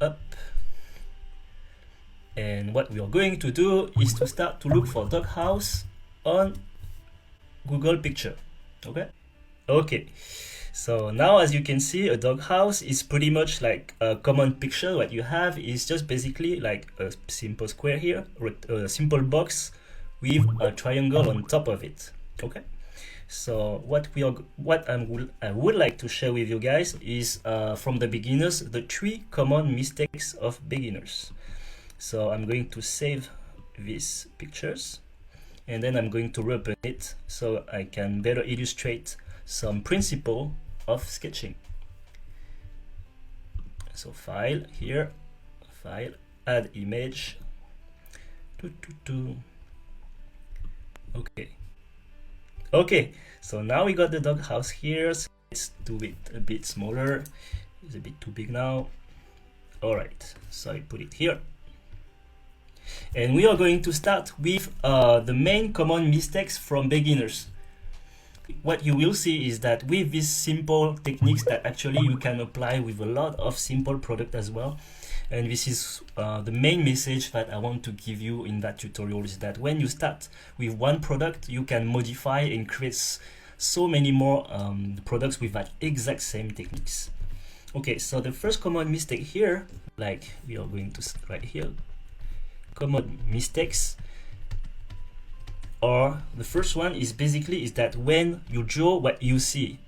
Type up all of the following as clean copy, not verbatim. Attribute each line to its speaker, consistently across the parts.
Speaker 1: up. And what we are going to do is to start to look for doghouse on Google Picture. Okay, so now as you can see, a doghouse is pretty much like a common picture. What you have is just basically like a simple square here, or a simple box with a triangle on top of it. Okay, so I would like to share with you guys is from the beginners, the 3 common mistakes of beginners. So I'm going to save these pictures and then I'm going to open it so I can better illustrate some principle of sketching. So file here, file, add image. Okay, so now we got the doghouse here. So let's do it a bit smaller. It's a bit too big now. Alright, so I put it here. And we are going to start with the main common mistakes from beginners. What you will see is that with these simple techniques that actually you can apply with a lot of simple product as well. And this is the main message that I want to give you in that tutorial, is that when you start with one product, you can modify and create so many more products with that exact same techniques. Okay, so the first common mistake here, like we are going to write here, common mistakes, or the first one is basically is that when you draw what you see,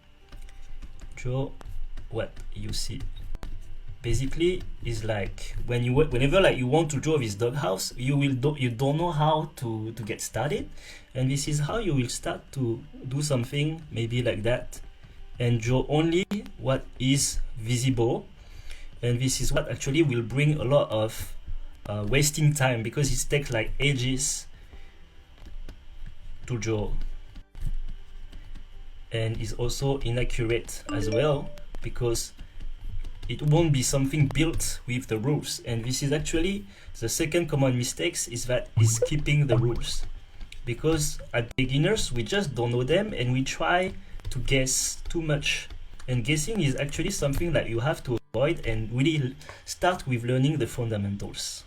Speaker 1: basically is like whenever like you want to draw this doghouse, you don't know how to get started, and this is how you will start to do something maybe like that and draw only what is visible, and this is what actually will bring a lot of wasting time, because it takes like ages to draw, and is also inaccurate as well, because it won't be something built with the rules. And this is actually the second common mistakes, is that is skipping the rules, because at beginners we just don't know them and we try to guess too much, and guessing is actually something that you have to avoid and really start with learning the fundamentals.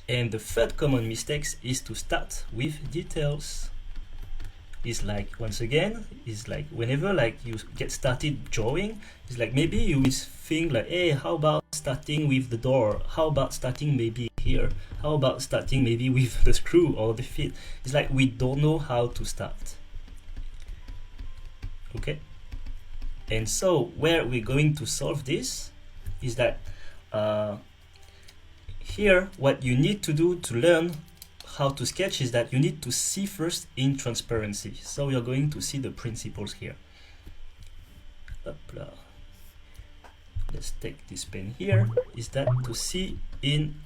Speaker 1: And the third common mistakes is to start with details. Is like, once again, is like whenever like you get started drawing, it's like maybe you will think like, hey, how about starting with the door? How about starting maybe here? How about starting maybe with the screw or the feet? It's like we don't know how to start. Okay, and so where we're going to solve this is that here what you need to do to learn how to sketch is that you need to see first in transparency. So we are going to see the principles here. Hopla. Let's take this pen here. Is that to see in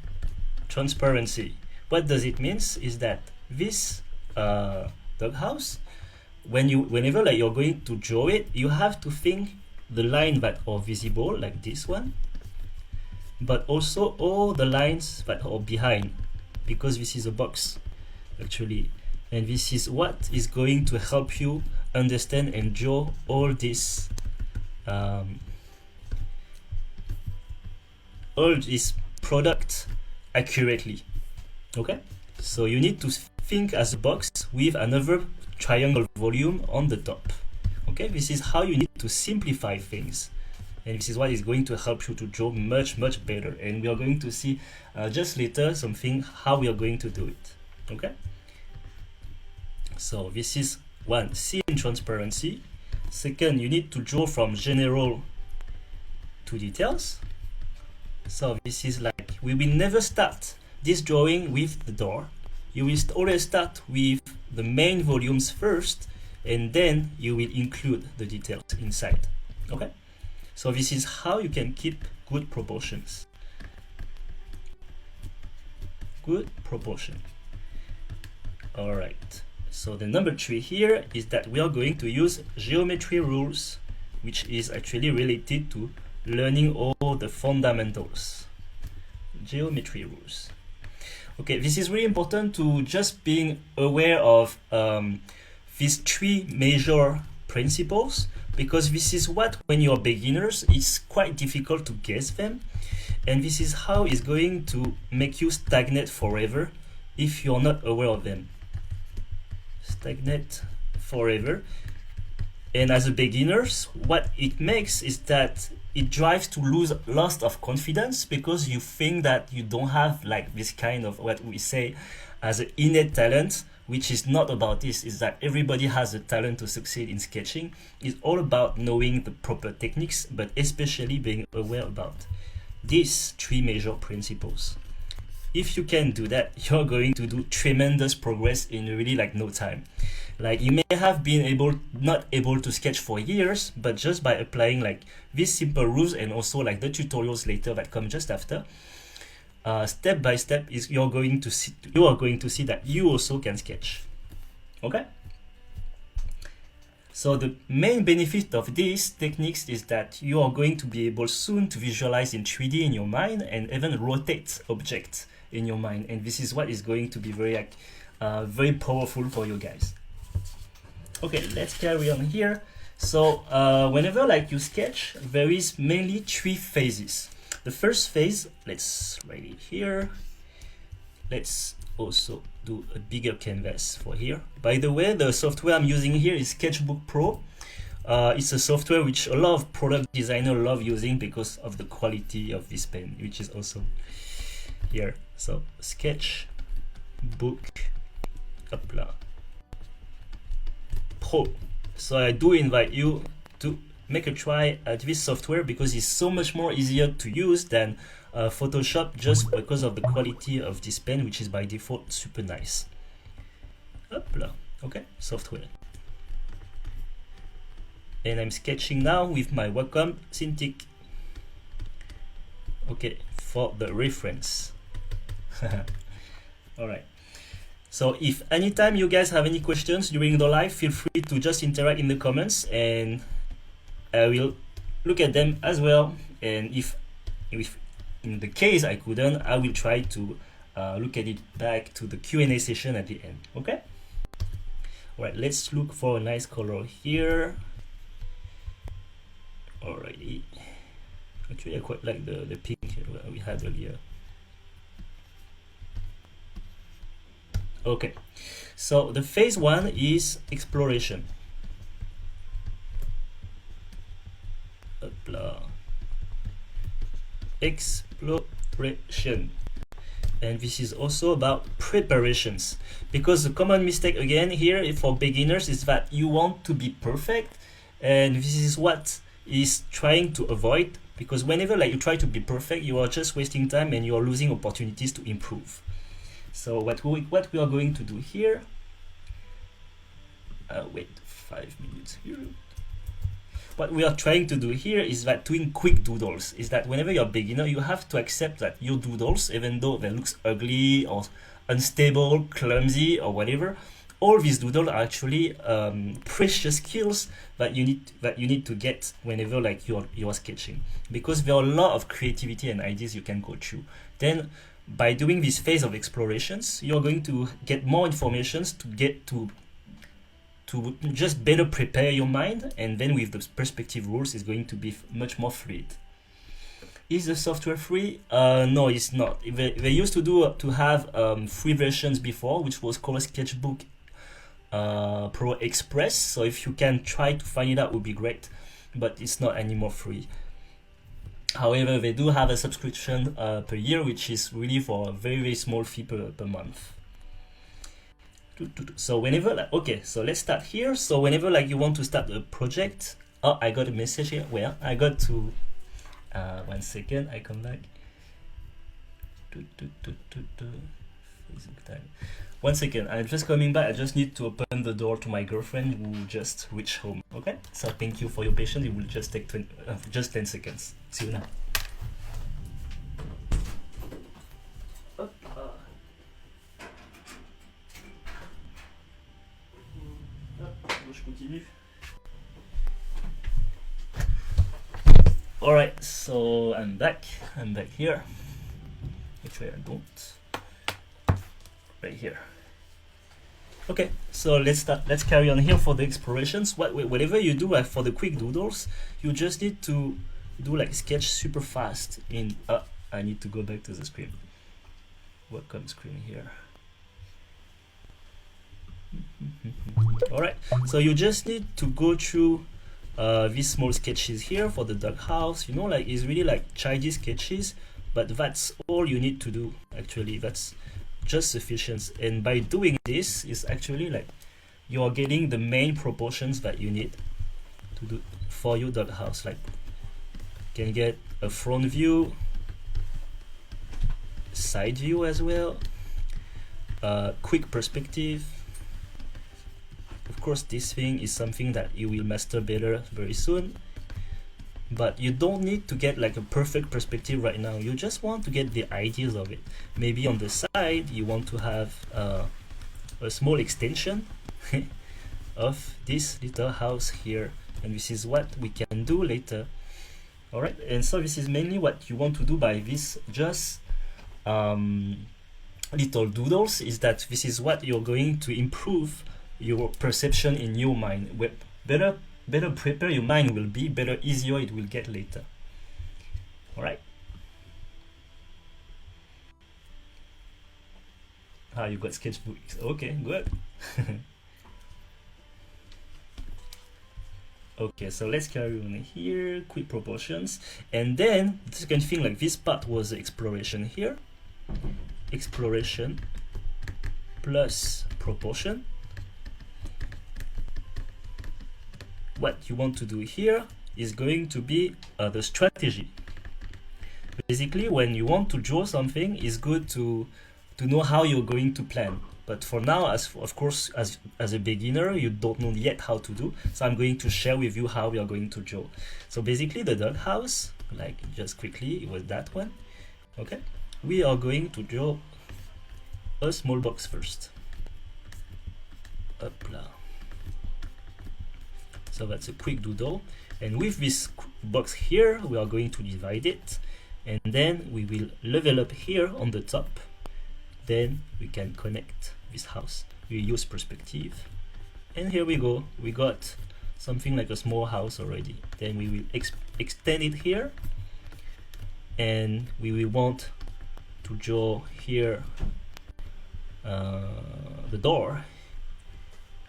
Speaker 1: transparency? What does it mean is that this doghouse, whenever like you're going to draw it, you have to think the line that are visible, like this one, but also all the lines that are behind, because this is a box actually, and this is what is going to help you understand and draw all this product accurately. Okay, so you need to think as a box with another triangle volume on the top. Okay, this is how you need to simplify things, and this is what is going to help you to draw much better, and we are going to see just later something how we are going to do it. Okay, so this is one, see in transparency. Second, you need to draw from general to details. So this is like, we will never start this drawing with the door. You will always start with the main volumes first, and then you will include the details inside. Okay, so this is how you can keep good proportions. Good proportion. All right, so the number 3 here is that we are going to use geometry rules, which is actually related to learning all the fundamentals. Geometry rules. Okay, this is really important to just being aware of these 3 major principles, because this is what, when you're beginners, it's quite difficult to guess them, and this is how it's going to make you stagnate forever if you're not aware of them. Stagnate forever. And as a beginners, what it makes is that it drives to lose loss of confidence, because you think that you don't have like this kind of what we say as an innate talent, which is not about this. Is that everybody has a talent to succeed in sketching. It's all about knowing the proper techniques, but especially being aware about these three major principles. If you can do that, you're going to do tremendous progress in really like no time. Like, you may have been not able to sketch for years, but just by applying like these simple rules, and also like the tutorials later that come just after, step by step, you are going to see that you also can sketch. Okay. So the main benefit of these techniques is that you are going to be able soon to visualize in 3D in your mind, and even rotate objects in your mind. And this is what is going to be very powerful for you guys. Okay, let's carry on here. So whenever like you sketch, there is mainly three phases. The first phase, let's write it here. Let's also do a bigger canvas for here. By the way, the software I'm using here is Sketchbook Pro. It's a software which a lot of product designers love using because of the quality of this pen, which is awesome. Here, so Sketchbook Pro. So I do invite you to make a try at this software, because it's so much more easier to use than Photoshop, just because of the quality of this pen, which is by default super nice. Okay, software. And I'm sketching now with my Wacom Cintiq. Okay, for the reference. All right. So if anytime you guys have any questions during the live, feel free to just interact in the comments, and I will look at them as well. And if in the case I couldn't, I will try to look at it back to the Q&A session at the end. Okay. All right. Let's look for a nice color here. Alrighty. Actually, I quite like the pink we had earlier. Okay, so the phase one is exploration. Exploration. And this is also about preparations, because the common mistake again here for beginners is that you want to be perfect, and this is what is trying to avoid, because whenever like you try to be perfect, you are just wasting time and you are losing opportunities to improve. So what we are going to do here, wait 5 minutes here. What we are trying to do here is that doing quick doodles is that whenever you're a beginner, you have to accept that your doodles, even though they look ugly or unstable, clumsy or whatever, all these doodles are actually precious skills that you need to get whenever like you're sketching, because there are a lot of creativity and ideas you can go through. Then by doing this phase of explorations, you're going to get more information to get to just better prepare your mind, and then with the perspective rules is going to be much more fluid. Is the software free? No, it's not. They used to have free versions before, which was called Sketchbook Pro Express. So if you can try to find it out, would be great, but it's not anymore free. However, they do have a subscription per year, which is really for a very small fee per month. So whenever like, okay, so let's start here. So whenever like you want to start a project, oh, I got a message here. Well, I got to 1 second, I come back. 1 second, I'm just coming back. I just need to open the door to my girlfriend who just reached home. Okay, so thank you for your patience. It will just take just 10 seconds. See you now. Je continue. All right, so I'm back here. Actually, I don't. Right here. Okay, so let's carry on here for the explorations. Whatever you do for the quick doodles, you just need to do like sketch super fast in I need to go back to the screen. Welcome screen here. All right, so you just need to go through these small sketches here for the doghouse. You know, like it's really like childish sketches, but that's all you need to do. Actually, that's just sufficient. And by doing this, is actually like you are getting the main proportions that you need to do for your doghouse. Like you can get a front view, side view as well, quick perspective. Of course, this thing is something that you will master better very soon, but you don't need to get like a perfect perspective right now. You just want to get the ideas of it. Maybe on the side you want to have a small extension of this little house here, and this is what we can do later. All right, and so this is mainly what you want to do by this just little doodles, is that this is what you're going to improve your perception in your mind. Better prepare your mind will be, better easier it will get later. All right. You got Sketchbook. Okay, good. Okay, so let's carry on here. Quick proportions, and then the second thing, like this part was the exploration here. Exploration plus proportion. What you want to do here is going to be the strategy. Basically, when you want to draw something, it's good to know how you're going to plan. But for now, of course, as a beginner, you don't know yet how to do. So I'm going to share with you how we are going to draw. So basically, the doghouse, like just quickly, it was that one. Okay, we are going to draw a small box first. Hopla. So that's a quick doodle, and with this box here we are going to divide it, and then we will level up here on the top. Then we can connect this house. We use perspective, and here we go, we got something like a small house already. Then we will extend it here, and we will want to draw here the door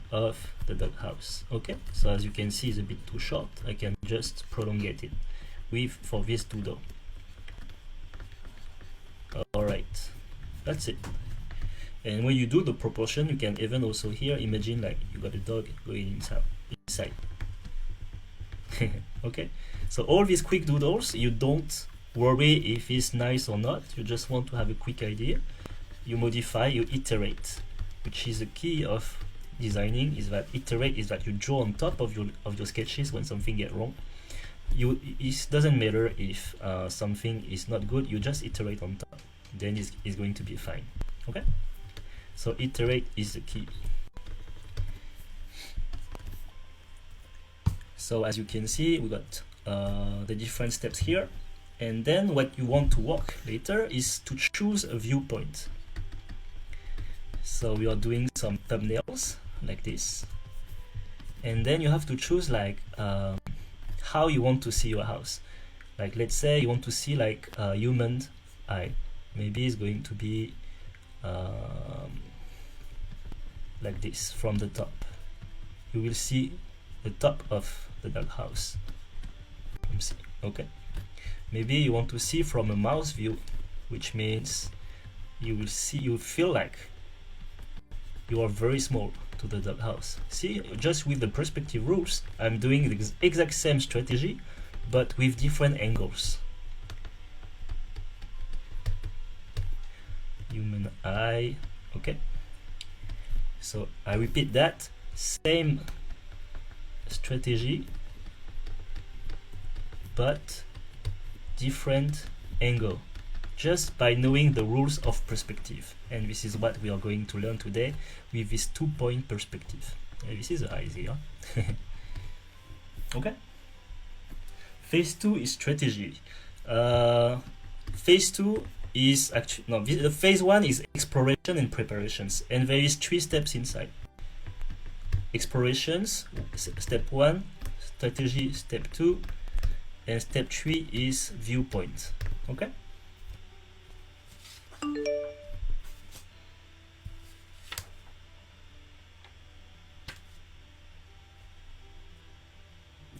Speaker 1: of the doghouse. Okay, so as you can see, it's a bit too short. I can just prolongate it for this doodle. All right, that's it. And when you do the proportion, you can even also here imagine like you got a dog going inside. Okay, so all these quick doodles, you don't worry if it's nice or not. You just want to have a quick idea. You modify, you iterate, which is the key of designing, is that iterate is that you draw on top of your sketches when something get wrong. It doesn't matter if something is not good, you just iterate on top, then it's going to be fine. Okay, so iterate is the key. So as you can see, we got the different steps here, and then what you want to work later is to choose a viewpoint. So we are doing some thumbnails like this, and then you have to choose like how you want to see your house. Like let's say you want to see like a human eye, maybe it's going to be like this from the top. You will see the top of the doghouse. Okay, maybe you want to see from a mouse view, which means you feel like you are very small to the doghouse. See, just with the perspective rules, I'm doing the exact same strategy, but with different angles. Human eye. Okay, so I repeat that same strategy, but different angle, just by knowing the rules of perspective. And this is what we are going to learn today with this 2-point perspective. And this is easy, huh? Okay. Phase 2 is strategy. Phase 2 is actually, no, phase 1 is exploration and preparations, and there is 3 steps inside. explorations, step 1, strategy, step 2, and step 3 is viewpoint. Okay.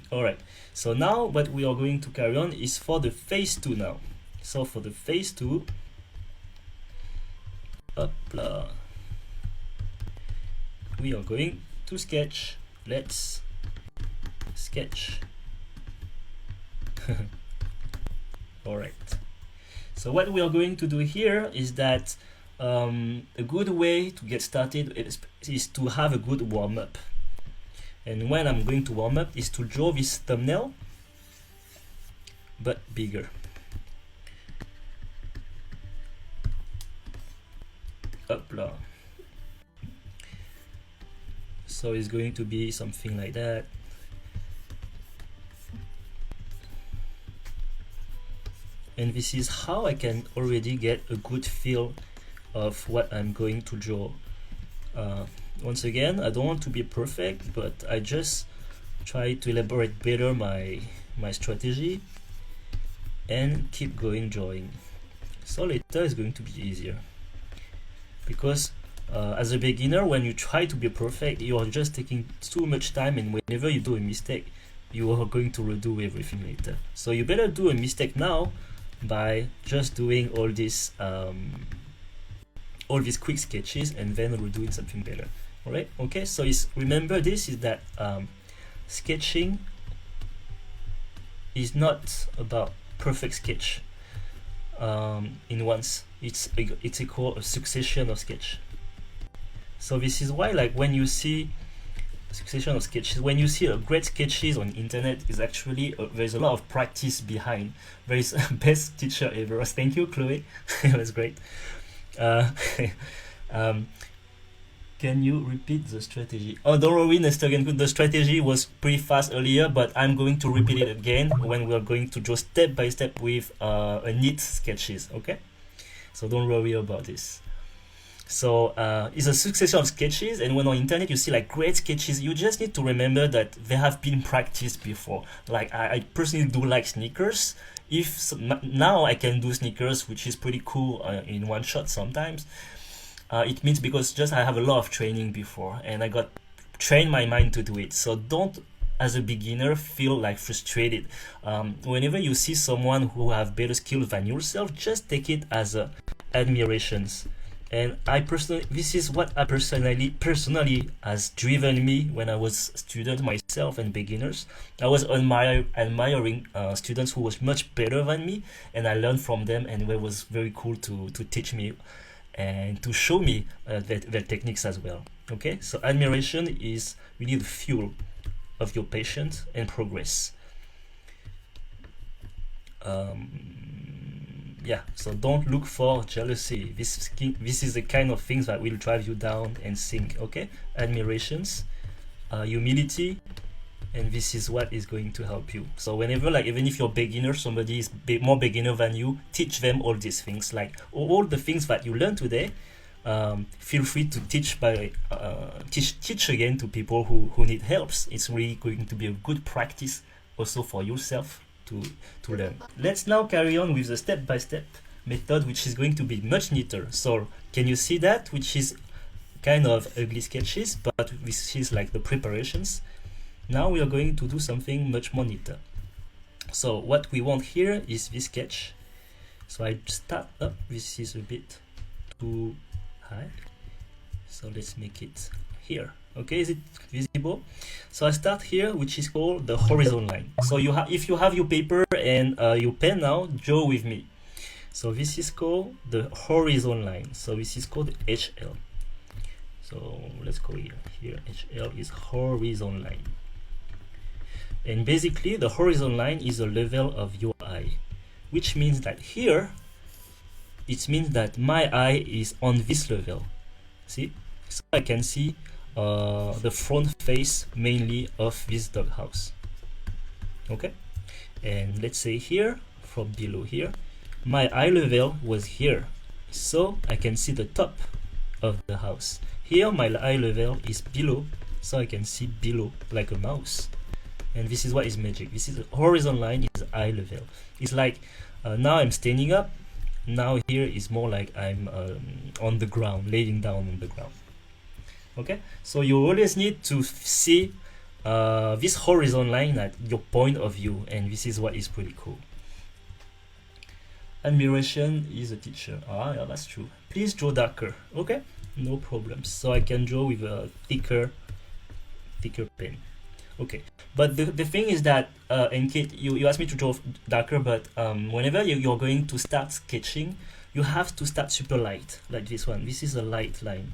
Speaker 1: Alright, so now what we are going to carry on is for the phase 2 now. So for the phase 2, we are going to sketch. Let's sketch. Alright, so what we are going to do here is that a good way to get started is to have a good warm-up. And when I'm going to warm up is to draw this thumbnail, but bigger. Upla. So it's going to be something like that. And this is how I can already get a good feel of what I'm going to draw. Once again, I don't want to be perfect, but I just try to elaborate better my strategy and keep going drawing. So later is going to be easier, because as a beginner, when you try to be perfect, you are just taking too much time, and whenever you do a mistake, you are going to redo everything later. So you better do a mistake now by just doing all these quick sketches and then redoing something better. All right, okay, so remember this is that sketching is not about perfect sketch in once. It's equal a succession of sketch. So this is why, like, when you see succession of sketches, when you see a great sketches on internet, is actually there's a lot of practice behind. There is best teacher ever. Thank you, Chloe. It was great. Can you repeat the strategy? Oh, don't worry, Nestor. The strategy was pretty fast earlier, but I'm going to repeat it again when we're going to draw step by step with a neat sketches. Okay, so don't worry about this. So it's a succession of sketches, and when on internet you see like great sketches, you just need to remember that they have been practiced before. Like I personally do like sneakers. Now I can do sneakers, which is pretty cool in one shot sometimes. It means because just I have a lot of training before, and I got trained my mind to do it. So don't, as a beginner, feel like frustrated. Whenever you see someone who have better skills than yourself, just take it as admirations. And this is what I personally has driven me when I was a student myself and beginners. I was admiring students who was much better than me, and I learned from them, and it was very cool to teach me and to show me their techniques as well. Okay, so admiration is really the fuel of your patience and progress. Yeah, so don't look for jealousy. This is the kind of things that will drive you down and sink. Okay, admirations, humility, and this is what is going to help you. So whenever, like, even if you're beginner, somebody is more beginner than you, teach them all these things, like all the things that you learned today. Feel free to teach again to people who need helps. It's really going to be a good practice also for yourself to learn. Let's now carry on with the step-by-step method, which is going to be much neater. So can you see that, which is kind of ugly sketches, but this is like the preparations. Now we are going to do something much more neater. So what we want here is this sketch. So I start up, this is a bit too high, so let's make it here. Okay, is it visible? So I start here, which is called the horizon line. So if you have your paper and your pen now, draw with me. So this is called the horizon line. So this is called HL. So let's go here. Here HL is horizon line. And basically the horizon line is the level of your eye, which means that here it means that my eye is on this level. See, so I can see the front face mainly of this doghouse. Okay, and let's say here, from below here, my eye level was here, so I can see the top of the house. Here my eye level is below, so I can see below like a mouse. And this is what is magic. This is a horizon line is eye level. It's like now I'm standing up. Now here is more like I'm on the ground, laying down on the ground. Okay, so you always need to see this horizon line at your point of view, and this is what is pretty cool. Admiration is a teacher. Ah, yeah, that's true. Please draw darker. Okay, no problems. So I can draw with a thicker pen. Okay, but the thing is that and Kate, you asked me to draw darker, but whenever you're going to start sketching, you have to start super light, like this one. This is a light line.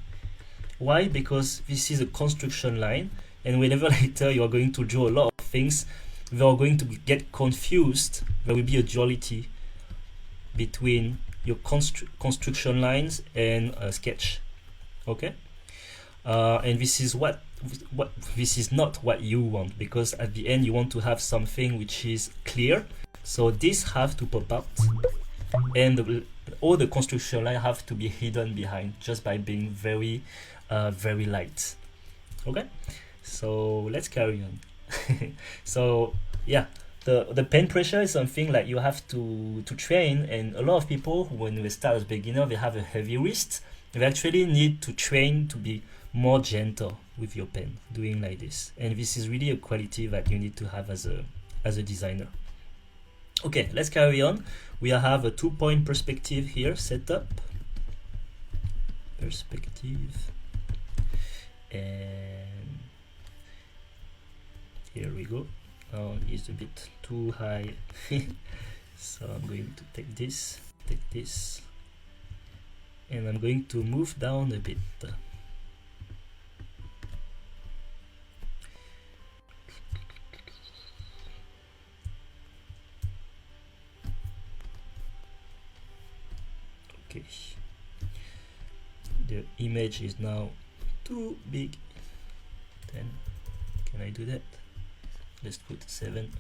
Speaker 1: Why? Because this is a construction line, and whenever later you are going to draw a lot of things, they are going to get confused. There will be a duality between your construction lines and a sketch. Okay, and this is what this is not what you want, because at the end you want to have something which is clear. So this have to pop out, and all the construction line have to be hidden behind just by being very very light. Okay, so let's carry on. So yeah, the pen pressure is something like you have to train, and a lot of people when they start as beginner, they have a heavy wrist. They actually need to train to be more gentle with your pen, doing like this, and this is really a quality that you need to have as a designer. Okay, let's carry on. We have a 2-point perspective here set up. Perspective, and here we go. Oh, it's a bit too high. So I'm going to take this, and I'm going to move down a bit. Okay, the image is now too big. Then can I do that? Let's put 7.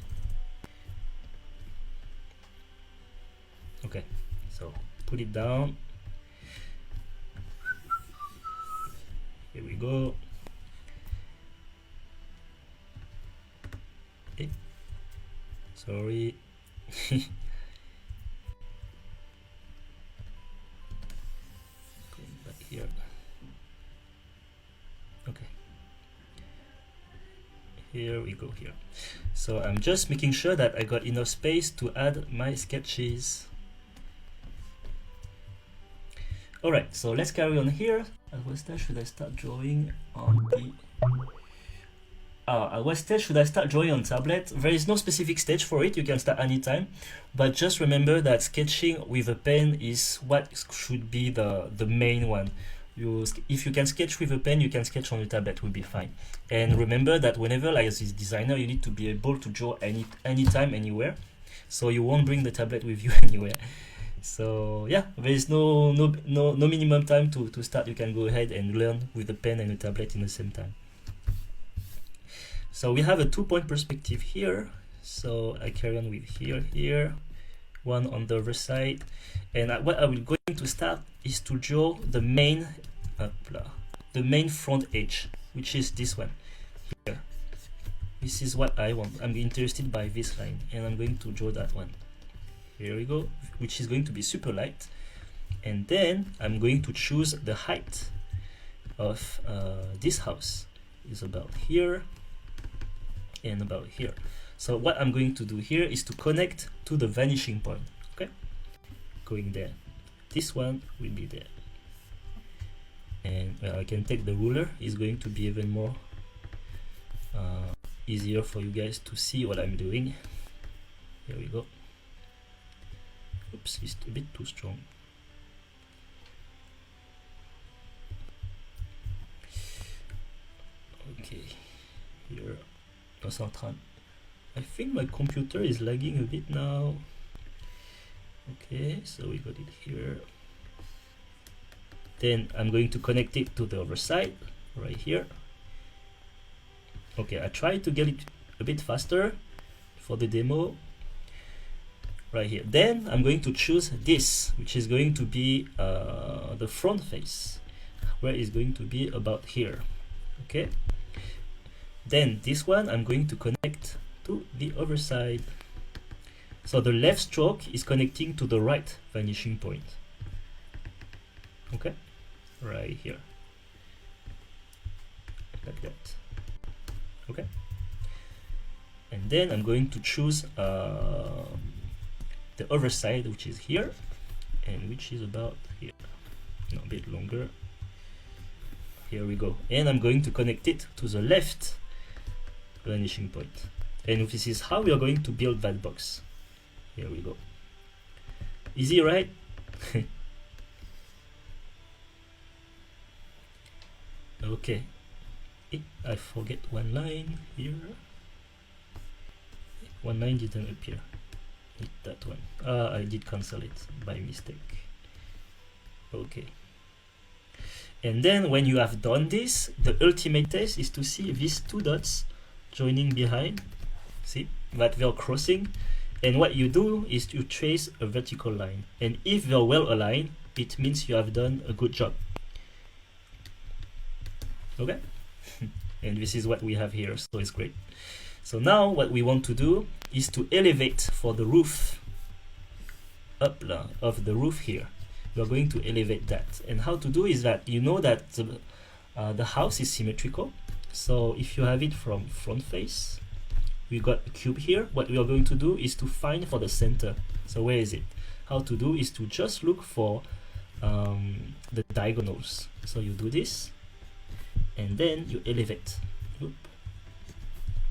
Speaker 1: Okay, so put it down. Here we go. Okay. Sorry. Going back here. Okay. Here we go here. So I'm just making sure that I got enough space to add my sketches. Alright, so let's carry on here. At what stage should I start drawing on the... at what stage should I start drawing on tablet? There is no specific stage for it, you can start anytime. But just remember that sketching with a pen is what should be the main one. If you can sketch with a pen, you can sketch on a tablet, will be fine. And remember that whenever, like as a designer, you need to be able to draw anytime, anywhere. So you won't bring the tablet with you anywhere. So yeah, there is no minimum time to start. You can go ahead and learn with a pen and a tablet in the same time. So we have a 2-point perspective here. So I carry on with here, one on the other side, and what I will going to start is to draw the main front edge, which is this one here. This is what I want. I'm interested by this line, and I'm going to draw that one. Here we go, which is going to be super light, and then I'm going to choose the height of this house. Is about here and about here. So what I'm going to do here is to connect to the vanishing point. Okay, going there. This one will be there, and I can take the ruler. It's going to be even more easier for you guys to see what I'm doing. Here we go. Oops, it's a bit too strong. Okay, here. I think my computer is lagging a bit now. Okay, so we got it here. Then I'm going to connect it to the other side, right here. Okay, I tried to get it a bit faster for the demo. Right here. Then I'm going to choose this, which is going to be the front face, where it's going to be about here. Okay, Then this one I'm going to connect to the other side. So the left stroke is connecting to the right vanishing point. Okay, right here, like that. Okay, and then I'm going to choose the other side, which is here, and which is about here, no, a bit longer. Here we go, and I'm going to connect it to the left vanishing point, and this is how we are going to build that box. Here we go. Easy, right? Okay, I forget one line here. One line didn't appear. Hit that one. I did cancel it by mistake. Okay. And then when you have done this, the ultimate test is to see these two dots joining behind. See that they're crossing. And what you do is to trace a vertical line. And if they're well aligned, it means you have done a good job. Okay? And this is what we have here, so it's great. So now what we want to do is to elevate for the roof up of the roof here. We're going to elevate that. And how to do is that you know that the house is symmetrical. So if you have it from front face, we got a cube here. What we are going to do is to find for the center. So where is it? How to do is to just look for the diagonals. So you do this, and then you elevate. Oop.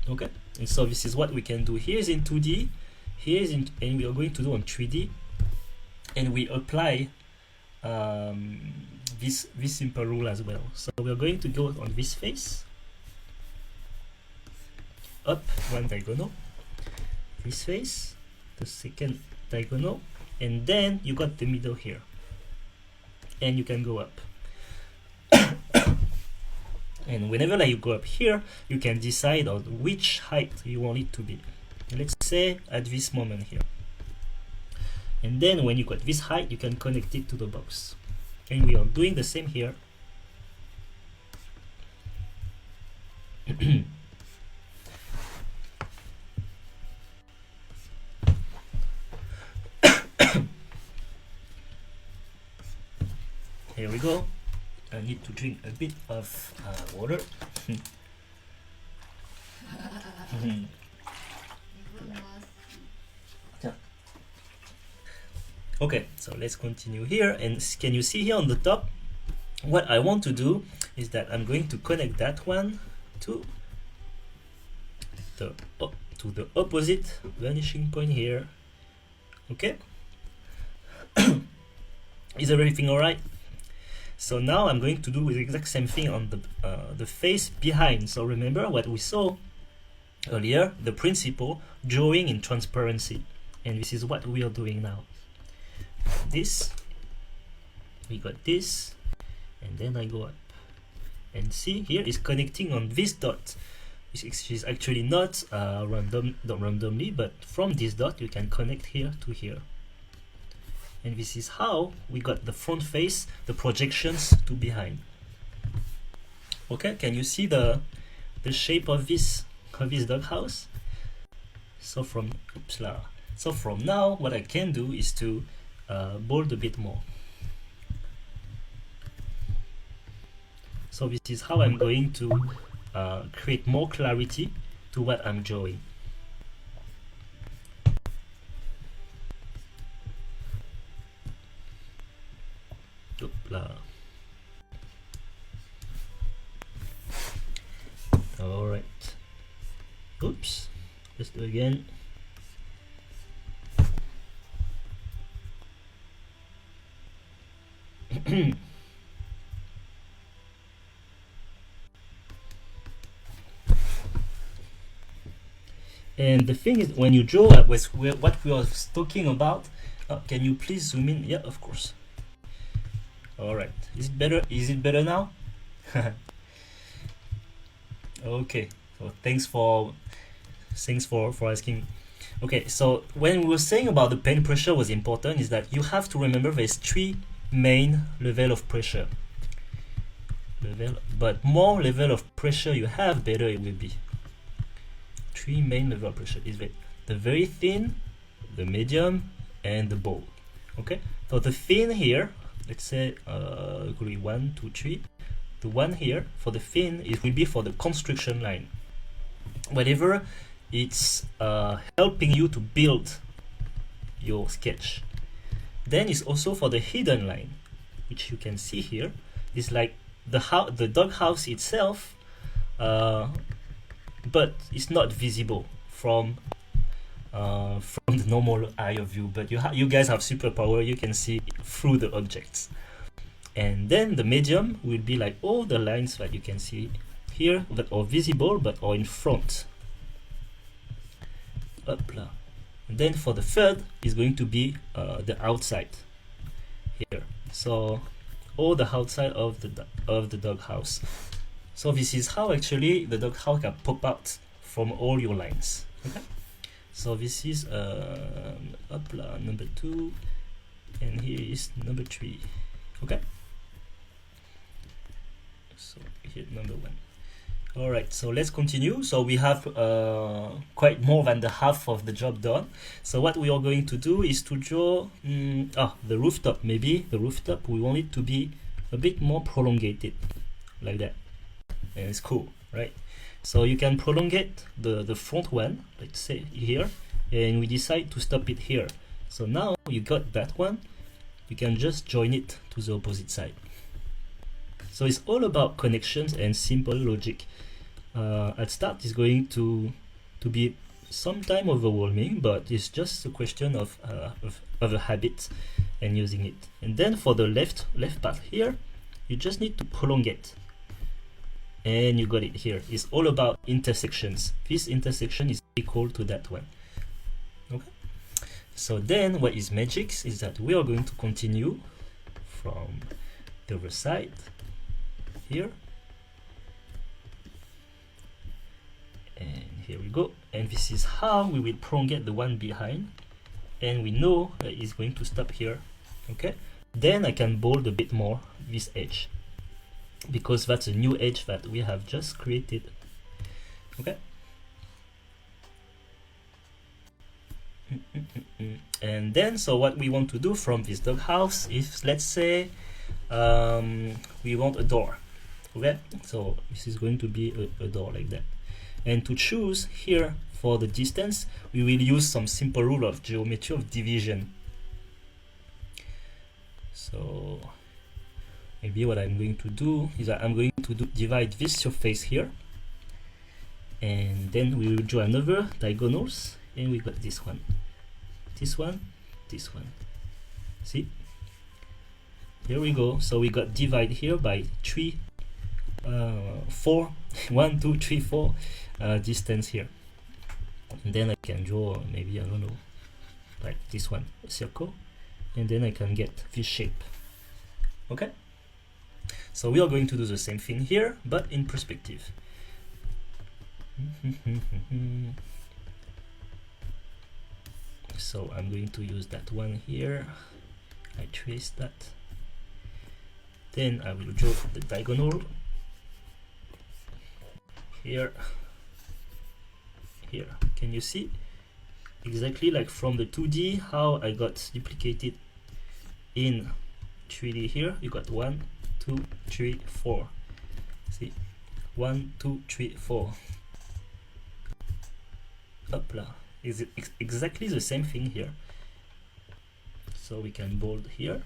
Speaker 1: Okay, and so this is what we can do. Here is in 2D, here is in, and we are going to do on 3D, and we apply this simple rule as well. So we are going to go on this face, up one diagonal, this face, the second diagonal, and then you got the middle here, and you can go up. And whenever you go up here, you can decide on which height you want it to be. Let's say at this moment here. And then when you got this height, you can connect it to the box. And we are doing the same here. Here we go. I need to drink a bit of water. Okay, so let's continue here. And can you see here on the top? What I want to do is that I'm going to connect that one to the opposite vanishing point here. Okay. Is everything all right? So now I'm going to do the exact same thing on the face behind. So remember what we saw earlier, the principle drawing in transparency, and this is what we are doing now. This, we got this, and then I go up, and see here is connecting on this dot, which is actually not randomly, but from this dot you can connect here to here. And this is how we got the front face, the projections to behind. Okay, can you see the shape of this doghouse? So from now, what I can do is to bold a bit more. So this is how I'm going to create more clarity to what I'm drawing. All right. Oops. Let's do it again. And the thing is, when you draw what we are talking about, can you please zoom in? Yeah, of course. All right. Is it better? Is it better now? Okay. So thanks for asking. Okay. So when we were saying about the pen pressure was important, is that you have to remember there's 3 main level of pressure. But more level of pressure you have, better it will be. three main level of pressure. Is the very thin, the medium, and the bold. Okay, for the thin here, let's say agree 1, 2, 3. The one here for the thin, it will be for the construction line. Whatever it's helping you to build your sketch. Then it's also for the hidden line, which you can see here. It's like the dog house itself, but it's not visible from the normal eye of view. But you guys have superpower. You can see through the objects. And then the medium will be like all the lines that you can see here that are visible but are in front. Hopla. And then for the third is going to be the outside here. So all the outside of the dog house. So this is how actually the dog house can pop out from all your lines. Okay. So this is number 2, and here is number 3. Okay. So here number 1. All right, so let's continue. So we have quite more than the half of the job done. So what we are going to do is to draw the rooftop. Maybe the rooftop, we want it to be a bit more prolongated, like that. And it's cool, right? So you can prolongate the front one, let's say here, and we decide to stop it here. So now you got that one, you can just join it to the opposite side. So it's all about connections and simple logic. At start, it's going to be sometime overwhelming, but it's just a question of a habit and using it. And then for the left part here, you just need to prolongate. And you got it here. It's all about intersections. This intersection is equal to that one. Okay. So then what is magic is that we are going to continue from the other side here. And here we go. And this is how we will prolongate the one behind. And we know that it's going to stop here. Okay. Then I can bold a bit more this edge, because that's a new edge that we have just created. Okay. And then, so what we want to do from this doghouse is, let's say we want a door. Okay, so this is going to be a door like that. And to choose here for the distance, we will use some simple rule of geometry of division. So maybe what I'm going to do is that I'm going to divide this surface here, and then we will draw another diagonals, and we got this one, this one, this one. See, here we go. So we got divide here by 3, 4, 1, 2, 3, 4 distance here, and then I can draw maybe, I don't know, like this one, a circle, and then I can get this shape. Okay. So we are going to do the same thing here, but in perspective. So I'm going to use that one here. I trace that. Then I will draw the diagonal here. Here, can you see? Exactly like from the 2D, how I got duplicated in 3D here. You got 1, 2, 3, 4. See, 1, 2, 3, 4. Hopla. Is it exactly the same thing here? So we can bold here.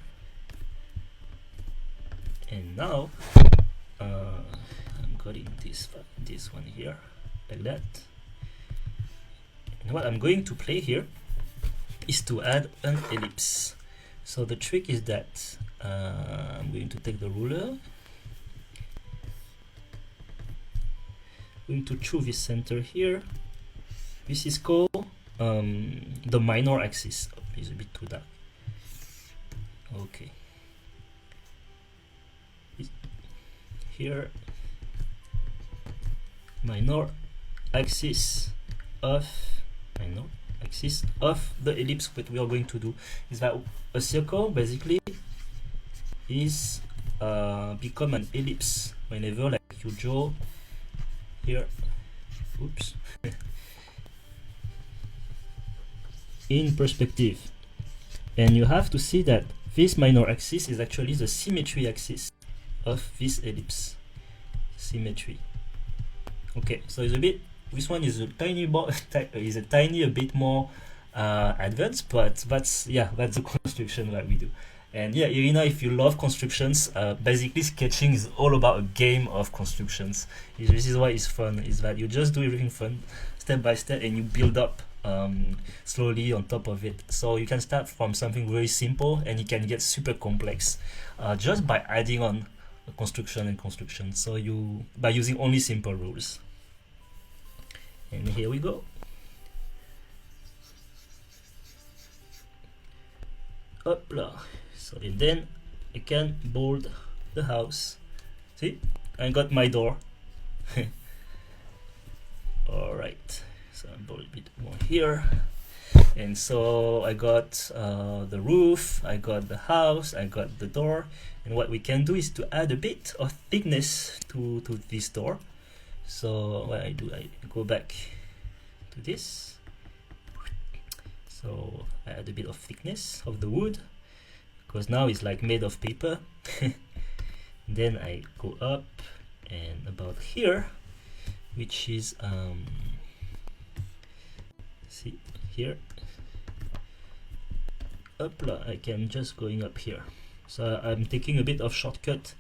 Speaker 1: And now I'm cutting this one here like that. And what I'm going to play here is to add an ellipse. So the trick is that I'm going to take the ruler, I'm going to choose this center here. This is called the minor axis. Oh, it's a bit too dark. Okay. Here, minor axis of the ellipse. What we are going to do is that a circle basically is become an ellipse whenever like you draw here. Oops. in perspective, and you have to see that this minor axis is actually the symmetry axis of this ellipse. Symmetry. Okay, so it's a bit, this one is a tiny a bit more advanced, but that's the construction that we do. And yeah, Irina, if you love constructions, basically sketching is all about a game of constructions. This is why it's fun, is that you just do everything fun, step by step, and you build up slowly on top of it. So you can start from something very simple, and it can get super complex just by adding on construction and construction. So by using only simple rules. And here we go. Hopla. So and then I can bold the house. See, I got my door. All right, so I bold a bit more here. And so I got the roof, I got the house, I got the door. And what we can do is to add a bit of thickness to this door. So what I do, I go back to this. So I add a bit of thickness of the wood, because now it's like made of paper. Then I go up and about here, which is see here. I can just going up here. So I'm taking a bit of shortcut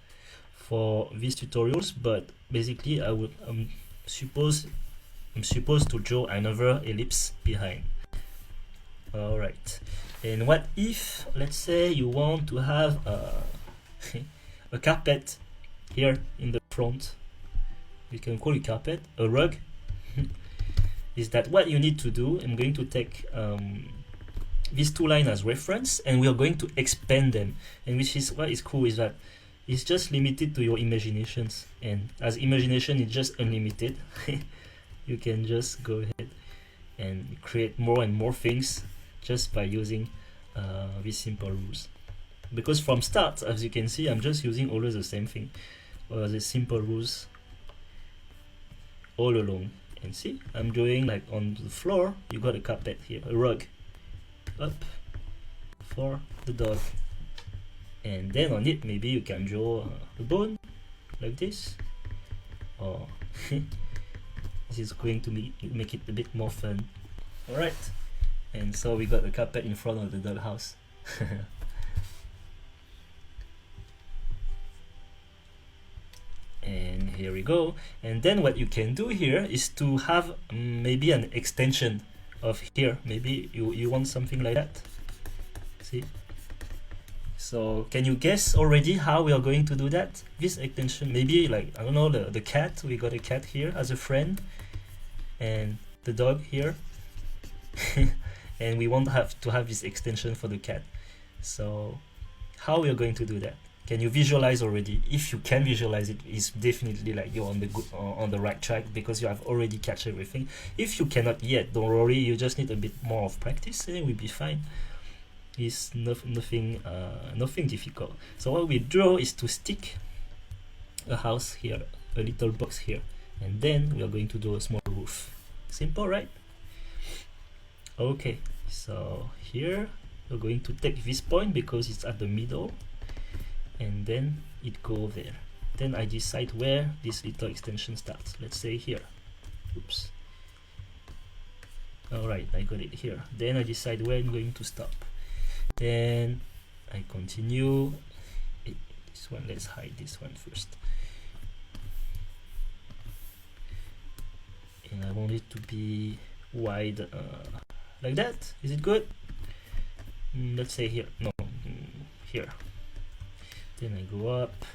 Speaker 1: for these tutorials, but basically I'm supposed to draw another ellipse behind. All right, and what if, let's say, you want to have a carpet here in the front? We can call it carpet, a rug. Is that what you need to do? I'm going to take these two lines as reference, and we are going to expand them. And which is what is cool, is that it's just limited to your imaginations, and as imagination is just unlimited, you can just go ahead and create more and more things just by using these simple rules. Because from start, as you can see, I'm just using always the same thing, or the simple rules all along. And see, I'm drawing like on the floor, you got a carpet here, a rug up for the dog, and then on it maybe you can draw a bone like this, or this is going to make it a bit more fun. All right, and so we got the carpet in front of the dog house. And here we go. And then what you can do here is to have maybe an extension of here. Maybe you want something like that. See? So can you guess already how we are going to do that? This extension, maybe like, I don't know, the cat. We got a cat here as a friend, and the dog here. And we want to have this extension for the cat. So how we are going to do that? Can you visualize already? If you can visualize it, it's definitely like you're on the right track, because you have already catch everything. If you cannot yet, don't worry, you just need a bit more of practice, and we'll be fine. It's nothing difficult. So what we draw is to stick a house here, a little box here, and then we are going to do a small roof. Simple, right? Okay, so here we're going to take this point because it's at the middle, and then it go there. Then I decide where this little extension starts. Let's say here. Oops. All right, I got it here. Then I decide where I'm going to stop. Then I continue. This one, let's hide this one first. And I want it to be wide, like that. Is it good? Let's say here. No, here. Then I go up.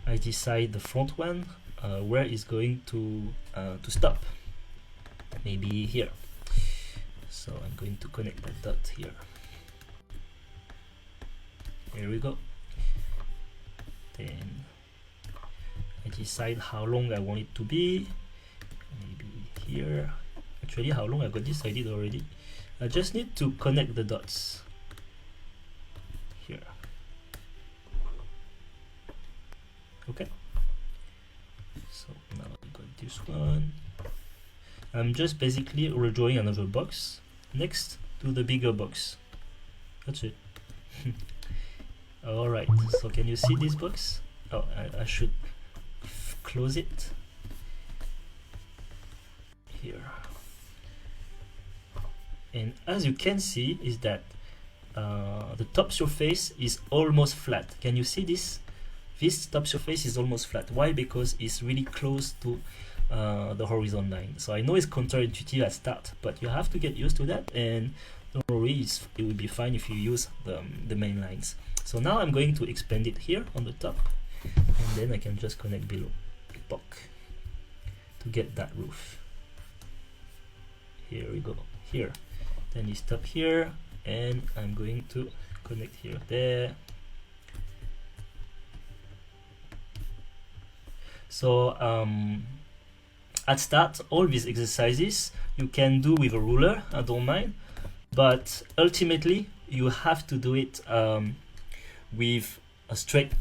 Speaker 1: I decide the front one, where it's going to stop. Maybe here. So I'm going to connect that dot here. Here we go. Then I decide how long I want it to be. Maybe here. Actually, how long I got this, I did already. I just need to connect the dots here. Okay. So now I got this one. I'm just basically redrawing another box. Next, to the bigger box. That's it. All right, so can you see this box? Oh, I should close it here. And as you can see is that the top surface is almost flat. Can you see this? This top surface is almost flat. Why? Because it's really close to the horizon line. So I know it's counterintuitive at start, but you have to get used to that, and don't worry, it will be fine if you use the main lines. So now I'm going to expand it here on the top, and then I can just connect below to get that roof. Here we go, here. Then you stop here, and I'm going to connect here, there. So at start, all these exercises you can do with a ruler, I don't mind, but ultimately you have to do it with a straight,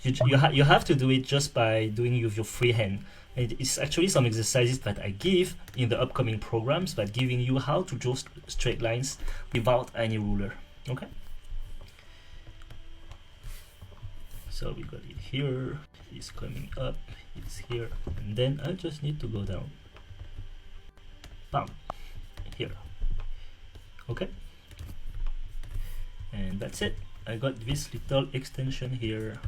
Speaker 1: you have to do it just by doing it with your free hand. And it's actually some exercises that I give in the upcoming programs, but giving you how to draw straight lines without any ruler. Okay, so we got it here, it's coming up, it's here, and then I just need to go down, bam, here. Okay, and that's it. I got this little extension here.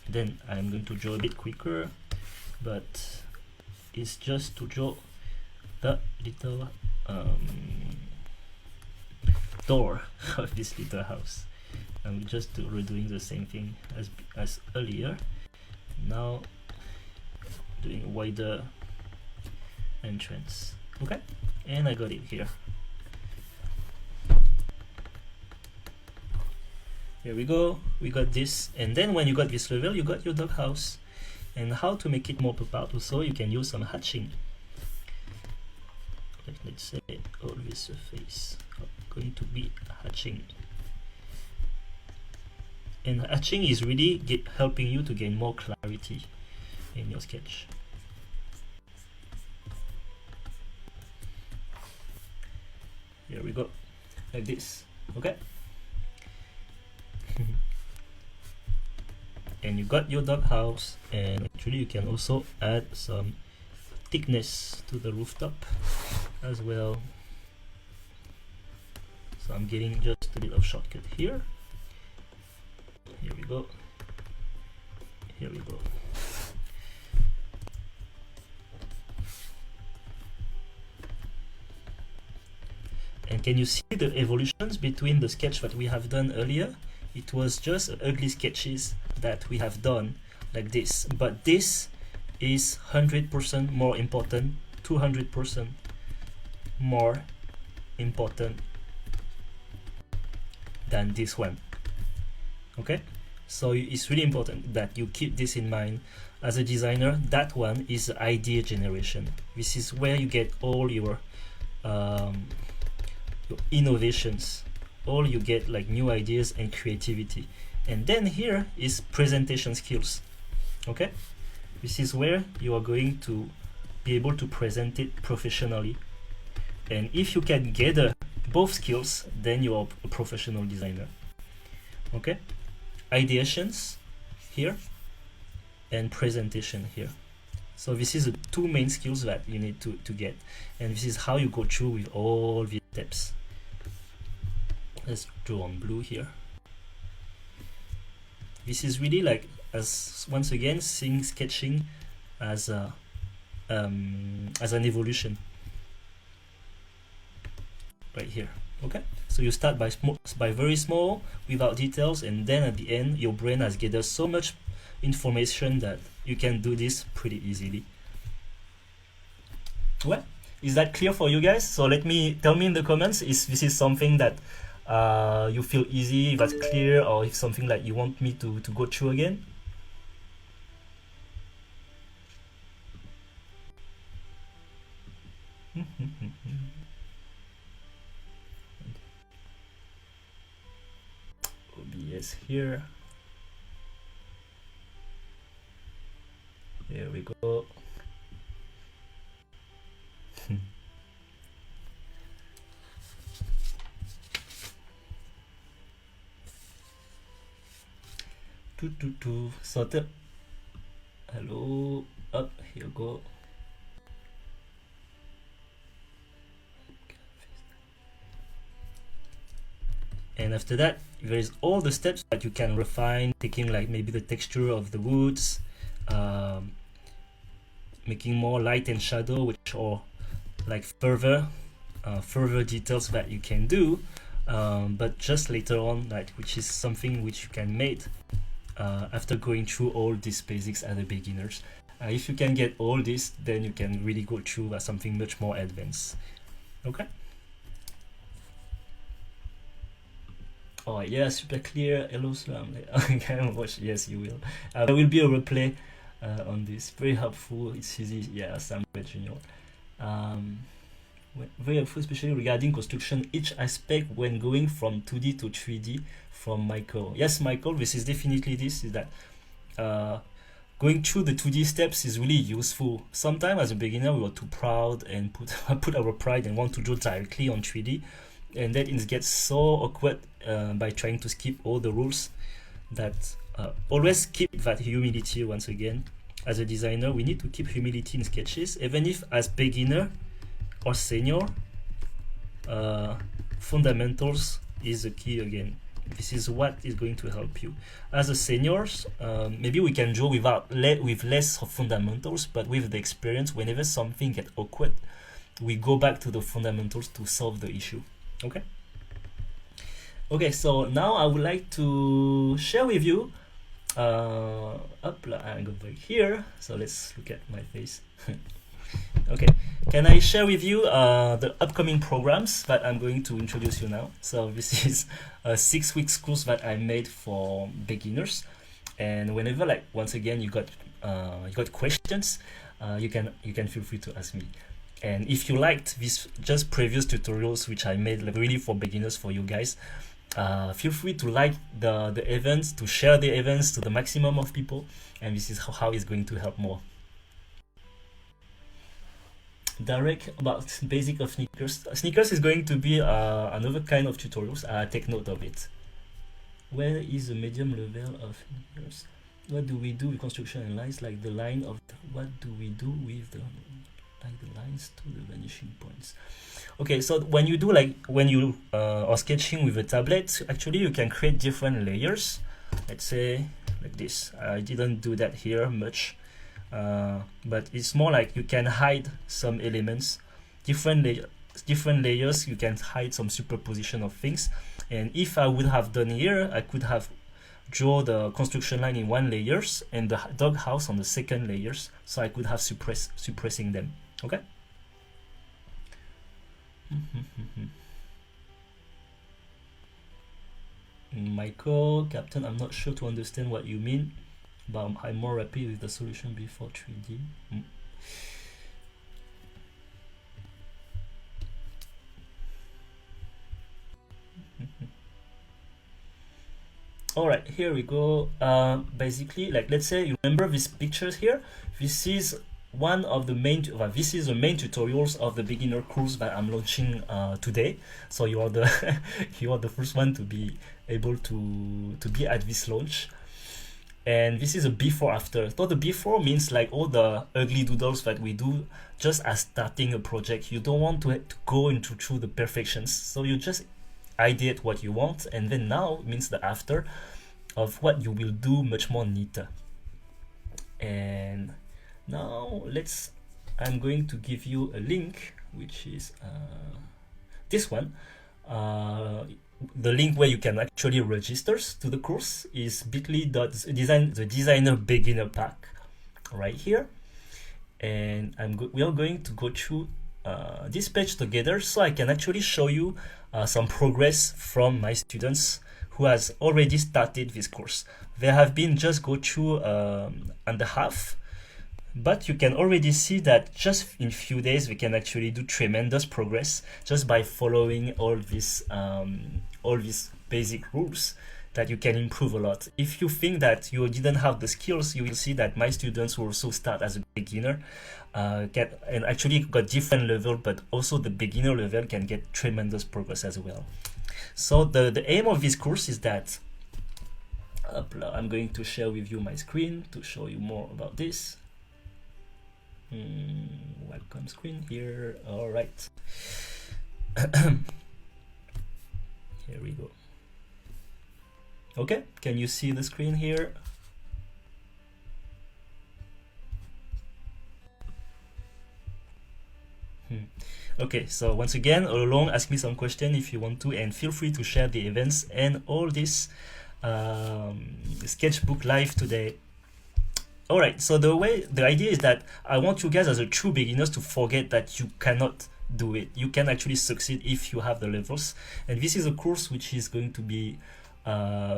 Speaker 1: Then I'm going to draw a bit quicker, but it's just to draw the little door of this little house. I'm just redoing the same thing as earlier. Now doing a wider entrance. Okay, and I got it here. Here we go, we got this, and then when you got this level, you got your doghouse. And how to make it more pop out also, you can use some hatching. Let's say all this surface going to be hatching. And hatching is really helping you to gain more clarity in your sketch. Here we go, like this, okay? And you got your doghouse, and actually you can also add some thickness to the rooftop as well. So I'm getting just a bit of shortcut here. Here we go. Here we go. And can you see the evolutions between the sketch that we have done earlier? It was just ugly sketches that we have done like this, but this is 100% more important, 200% more important than this one. Okay, so it's really important that you keep this in mind as a designer. That one is idea generation. This is where you get all your innovations, all you get like new ideas and creativity. And then here is presentation skills. Okay, this is where you are going to be able to present it professionally. And if you can gather both skills, then you are a professional designer. Okay, ideations here and presentation here. So this is the two main skills that you need to get, and this is how you go through with all these steps. Let's draw on blue here. This is really like, as once again, seeing sketching as an evolution right here. Okay, so you start by very small without details, and then at the end your brain has gathered so much information that you can do this pretty easily. Well, is that clear for you guys? So tell me in the comments if this is something that you feel easy, if that's clear, or if something like you want me to go through again. OBS here. Here we go. Sorted. Hello. Up. Here you go. And after that, there is all the steps that you can refine, taking like maybe the texture of the woods, making more light and shadow, which are like further details that you can do, but just later on, like, which is something which you can make after going through all these basics as a beginners. If you can get all this, then you can really go through something much more advanced. Okay. Oh yeah, super clear. Hello Slam. I can watch. Yes, you will. There will be a replay on this. Very helpful. It's easy. Yeah, Sam Junior. Very helpful, especially regarding construction. Each aspect when going from 2D to 3D. From Michael. Yes, Michael. This is definitely this. Is that going through the 2D steps is really useful. Sometimes as a beginner we were too proud and put our pride and want to draw directly on 3D. And then it gets so awkward by trying to skip all the rules. That always keep that humility. Once again, as a designer, we need to keep humility in sketches, even if as beginner or senior. Fundamentals is the key again. This is what is going to help you. As a seniors, maybe we can draw with less of fundamentals, but with the experience, whenever something gets awkward, we go back to the fundamentals to solve the issue. Okay. Okay, so now I would like to share with you. I go back here. So let's look at my face. Okay, can I share with you the upcoming programs that I'm going to introduce you now? So this is a 6-week course that I made for beginners, and whenever, like, once again you got questions, you can feel free to ask me. And if you liked these just previous tutorials which I made, like, really for beginners for you guys, feel free to like the events, to share the events to the maximum of people, and this is how it's going to help more. Direct about basic of sneakers. Sneakers is going to be another kind of tutorials. Take note of it. Where is the medium level of sneakers? What do we do with construction and lines, like the line of what do we do with the lines to the vanishing points? Okay, so when you are sketching with a tablet, actually you can create different layers. Let's say like this. I didn't do that here much, but it's more like you can hide some elements, different layers. You can hide some superposition of things. And if I would have done here, I could have draw the construction line in one layers and the doghouse on the second layers, so I could have suppressing them. Okay. Michael, Captain, I'm not sure to understand what you mean, but I'm more happy with the solution before 3D. All right, here we go. Basically, like, let's say you remember these pictures here. This is one of the main this is the main tutorials of the beginner course that I'm launching today. So you are the you are the first one to be able to be at this launch. And this is a before after. So the before means like all the ugly doodles that we do just as starting a project. You don't want to go into through the perfections, so you just ideate what you want, and then now means the after of what you will do much more neater. And now I'm going to give you a link, which is this one. The link where you can actually register to the course is bit.ly/designer beginner pack right here. And we are going to go through this page together, so I can actually show you some progress from my students who has already started this course. They have been just go through and a half, but you can already see that just in few days we can actually do tremendous progress just by following all these basic rules that you can improve a lot. If you think that you didn't have the skills, you will see that my students who also start as a beginner get and actually got different level, but also the beginner level can get tremendous progress as well. So the aim of this course is that I'm going to share with you my screen to show you more about this. Welcome screen here. All right. Here we go. Okay, can you see the screen here? Okay, so once again, all along, ask me some question if you want to, and feel free to share the events and all this sketchbook live today. All right, so the idea is that I want you guys as a true beginners to forget that you cannot do it. You can actually succeed if you have the levels. And this is a course which is going to be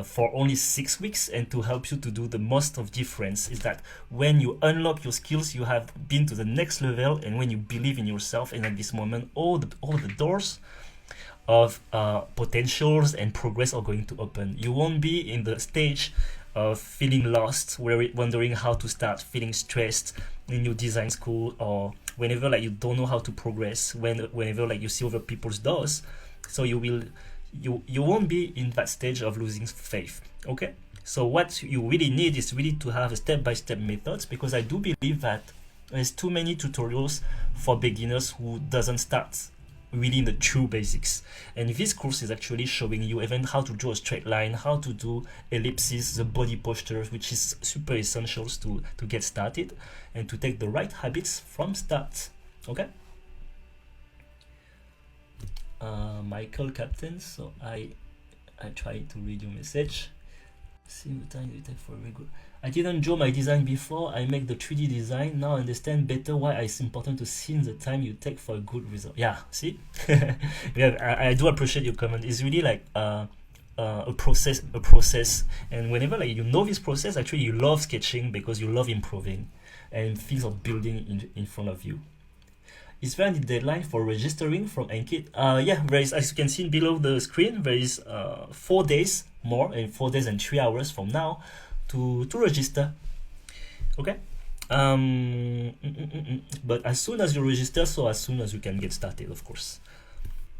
Speaker 1: for only 6 weeks, and to help you to do the most of difference is that when you unlock your skills, you have been to the next level, and when you believe in yourself, and at this moment all the doors of potentials and progress are going to open. You won't be in the stage of feeling lost, wondering how to start, feeling stressed in your design school, or whenever like you don't know how to progress, whenever like you see other people's doors. So you won't be in that stage of losing faith. Okay, so what you really need is really to have a step-by-step methods, because I do believe that there's too many tutorials for beginners who doesn't start really in the true basics. And this course is actually showing you even how to draw a straight line, how to do ellipses, the body postures, which is super essentials to get started and to take the right habits from start. Okay. Michael Captain, so I try to read your message. See the time you take for a regular. I didn't draw my design before I make the 3D design. Now I understand better why it's important to see the time you take for a good result. Yeah, see? Yeah, I do appreciate your comment. It's really like a process, and whenever like you know this process, actually you love sketching because you love improving and things are building in front of you. Is there any deadline for registering from Ankit? Yeah, there is, as you can see below the screen, there is 4 days more, and 4 days and 3 hours from now to register. Okay. But as soon as you register, so as soon as you can get started, of course.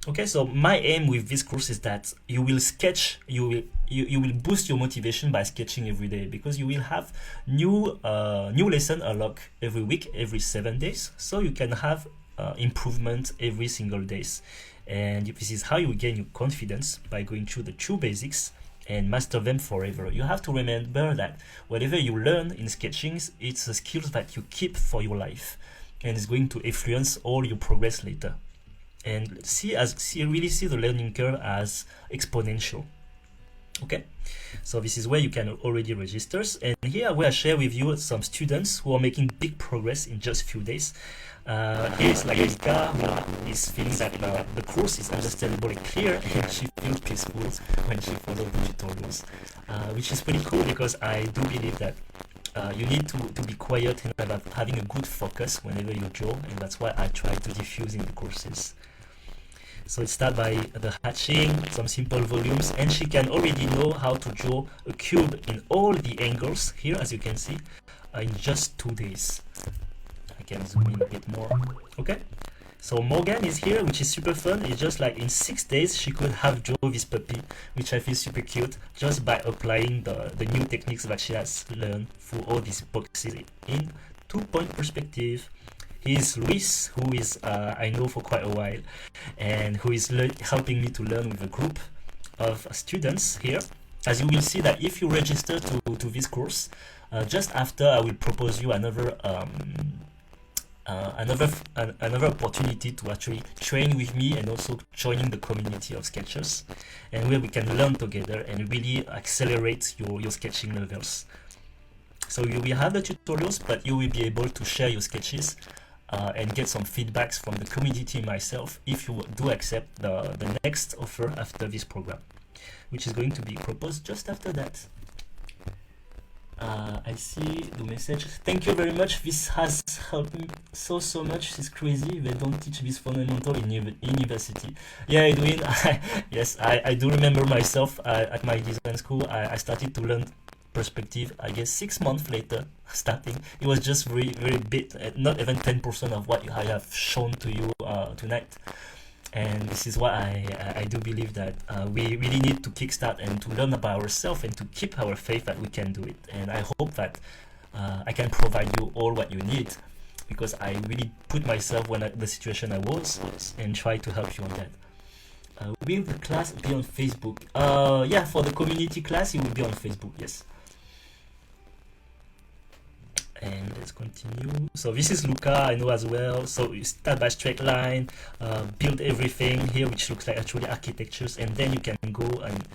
Speaker 1: Okay, so my aim with this course is that you will sketch, you will boost your motivation by sketching every day, because you will have new lesson unlock every week, every 7 days, so you can have improvement every single days. And this is how you gain your confidence, by going through the true basics and master them forever. You have to remember that whatever you learn in sketching, it's a skill that you keep for your life, and it's going to influence all your progress later. And really see the learning curve as exponential. Okay, so this is where you can already register, and here I share with you some students who are making big progress in just few days. Here is Laika, who is feeling that the course is understandable and clear, and she feels peaceful when she follows the tutorials, which is pretty cool, because I do believe that you need to be quiet and about having a good focus whenever you draw, and that's why I try to diffuse in the courses. So it starts by the hatching, some simple volumes, and she can already know how to draw a cube in all the angles here, as you can see, in just 2 days. I can zoom in a bit more. Okay, so Morgan is here, which is super fun. It's just like in 6 days she could have drawn this puppy, which I feel super cute, just by applying the new techniques that she has learned through all these boxes in 2-point perspective. Here's Luis, who is I know for quite a while, and who is helping me to learn with a group of students here. As you will see that if you register to this course, just after I will propose you another opportunity to actually train with me, and also joining the community of sketchers, and where we can learn together and really accelerate your sketching levels. So you will have the tutorials, but you will be able to share your sketches and get some feedbacks from the community myself if you do accept the next offer after this program, which is going to be proposed just after that. I see the message. Thank you very much. This has helped me so much. It's crazy. They don't teach this fundamental in university. Yeah, Edwin. Yes, I do remember myself at my design school. I started to learn perspective, I guess 6 months later starting. It was just very bit, not even 10% of what I have shown to you tonight. And this is why I do believe that we really need to kickstart and to learn about ourselves and to keep our faith that we can do it. And I hope that I can provide you all what you need, because I really put myself when the situation I was and try to help you on that. Will the class be on Facebook? Yeah, for the community class it will be on Facebook, yes. And let's continue. So this is Luca, I know as well. So you start by straight line, build everything here, which looks like actually architectures, and then you can go and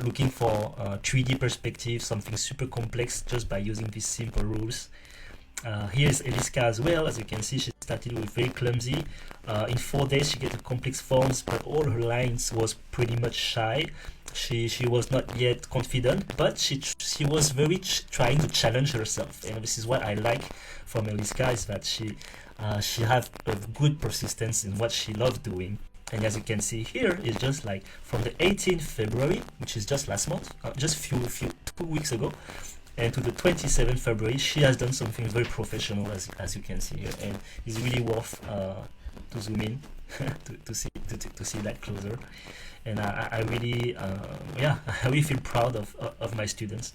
Speaker 1: looking for 3D perspective, something super complex, just by using these simple rules. Here's Eliska as well. As you can see, she started with very clumsy. In 4 days she get the complex forms, but all her lines was pretty much shy. She was not yet confident, but she was very trying to challenge herself, and this is what I like from Eliska, is that she have a good persistence in what she loved doing. And as you can see here, it's just like from the 18th February, which is just last month, just 2 weeks ago, and to the 27th February, she has done something very professional, as you can see here, and it's really worth to zoom in to see that closer. And I really yeah, I really feel proud of my students.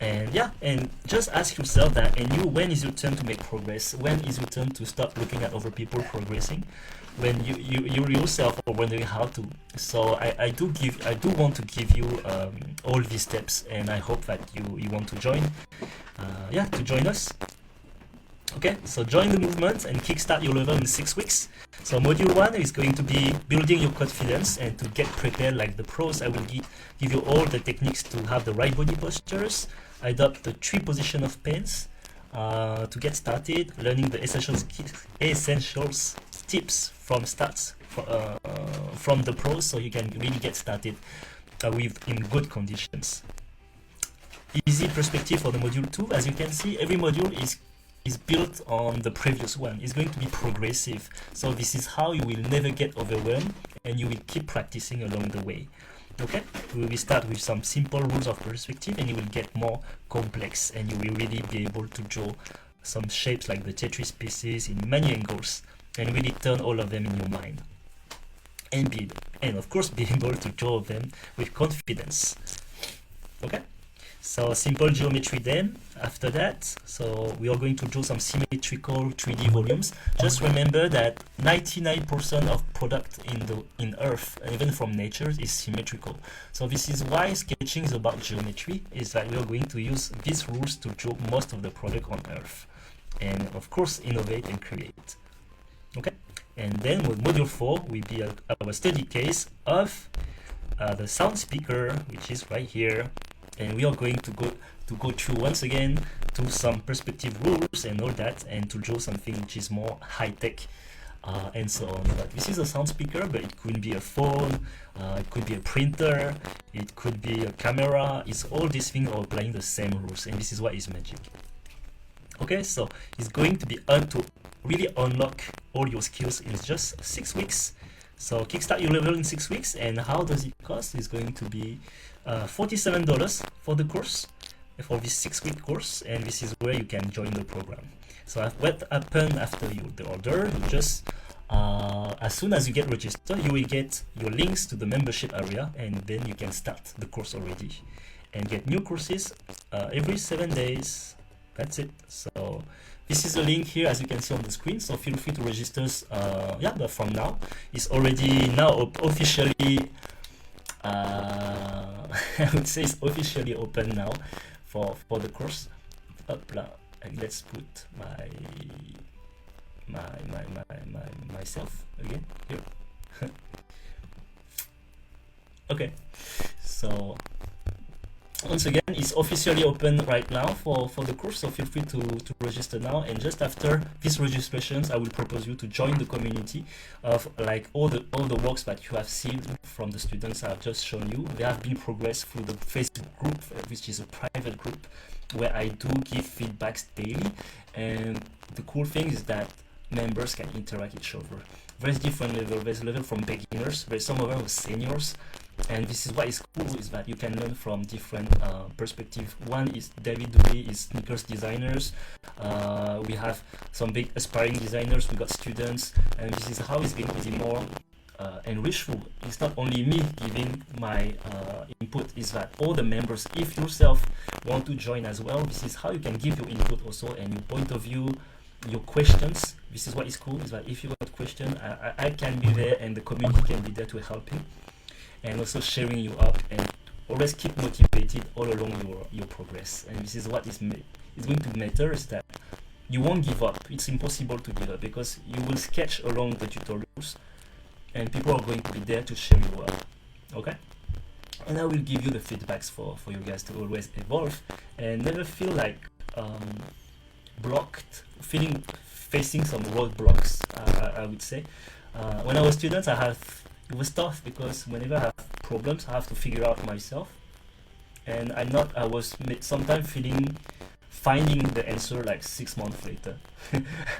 Speaker 1: And yeah, and just ask yourself that, and you, when is your turn to make progress? When is your turn to stop looking at other people progressing? When you yourself are wondering how to. So I do want to give you all these steps, and I hope that you want to join. Yeah, to join us. Okay, so join the movement and kickstart your level in 6 weeks. So module 1 is going to be building your confidence and to get prepared like the pros. I will give you all the techniques to have the right body postures, adopt the 3 position of pens, to get started, learning the essentials tips from from the pros, so you can really get started with in good conditions. Easy perspective for the module 2. As you can see, every module is built on the previous one. It's going to be progressive. So this is how you will never get overwhelmed, and you will keep practicing along the way. Okay, we will start with some simple rules of perspective, and you will get more complex, and you will really be able to draw some shapes like the Tetris pieces in many angles, and really turn all of them in your mind, and of course be able to draw them with confidence. Okay, so simple geometry then after that. So we are going to draw some symmetrical 3D volumes. Just remember that 99% of product in Earth, even from nature, is symmetrical. So this is why sketching is about geometry, is that we are going to use these rules to draw most of the product on Earth, and of course innovate and create. Okay, and then with module 4 will be our study case of the sound speaker, which is right here. And we are going to go through once again to some perspective rules and all that, and to draw something which is more high-tech and so on. But this is a sound speaker, but it could be a phone, it could be a printer, it could be a camera. It's all these things are applying the same rules, and this is what is magic. Okay, so it's going to be to really unlock all your skills in just 6 weeks. So kickstart your level in 6 weeks. And how does it cost? It's going to be $47 for the course, for this 6-week course, and this is where you can join the program. So what happens after the order? You just as soon as you get registered, you will get your links to the membership area, and then you can start the course already and get new courses every 7 days. That's it. So this is a link here, as you can see on the screen, so feel free to register. Yeah, but from now it's already now officially I would say it's officially open now for the course. And let's put myself again here. Okay, so Once again, it's officially open right now for the course, so feel free to register now. And just after these registrations, I will propose you to join the community of like all the works that you have seen from the students I've just shown you. They have been progressed through the Facebook group, which is a private group where I do give feedbacks daily. And the cool thing is that members can interact each other. There's different level. There's a level from beginners. There's some of them with seniors. And this is what is cool, is that you can learn from different perspectives. One is David Dewey is sneakers designers. We have some big aspiring designers. We got students, and this is how it's going to be more enrichful. It's not only me giving my input, is that all the members, if yourself want to join as well, this is how you can give your input also and your point of view, your questions. This is what is cool, is that if you got a question, I can be there and the community can be there to help you. And also sharing you up, and always keep motivated all along your progress. And this is what is going to matter, is that you won't give up. It's impossible to give up because you will sketch along the tutorials and people are going to be there to cheer you up. Okay? And I will give you the feedbacks for you guys to always evolve and never feel like blocked, facing some roadblocks, I would say. When I was students, it was tough because whenever I have problems, I have to figure out myself, and I was sometimes finding the answer like 6 months later.